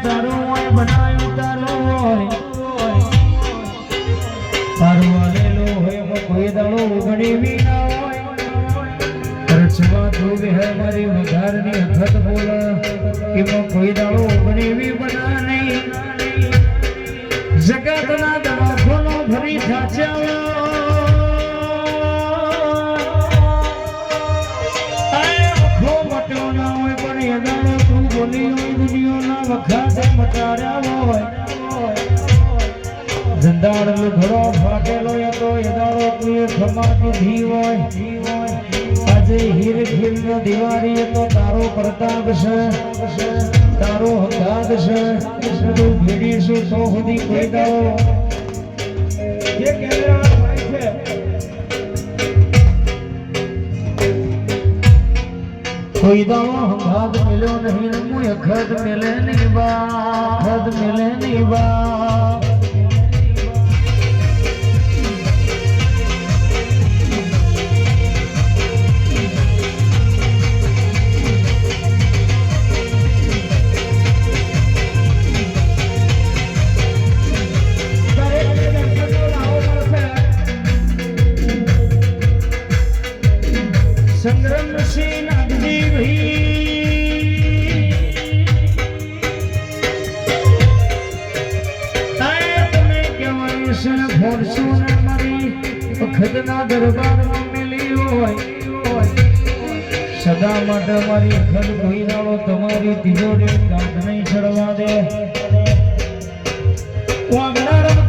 તારું હોય બનાવ્યું તારું હોય તારું આલેલું હોય કોઈ દાડો ઉઘડી બી ના હોય રચવા ધોવે હે મારી વઘારની અખત બોલ એમાં કોઈ દાડો ઉઘડી બી બના નહીં જગતના દવાખોનો ભરી થાચ્યા જંદાળ લુઘડો ફાટેલો હતો એદાળો તુએ ખમાતી ધી હોય આજે હીર ખીલ નો દિવારી હતો તારો પ્રતાપ છે તારો હંગાત છે તું ભેડી છું તો સુધી કોઈ દાડો જે કેમેરા ભાઈ છે કોઈ દાડો હંગાત મિલ્યો નહીં મુય ખદ મિલે ની બા ખદ મિલે ની બા સંગ્રામ સિંહ નાગજી ભાઈ તમે કહેવાય છે ફોર્ચ્યુનર મારી વખતના દરબારમાં મેલી હોય સદા માટે મારી વખત કોઈ દાડો તમારી તિજોરી કાંધ નહીં ચડવા દે વાગનાર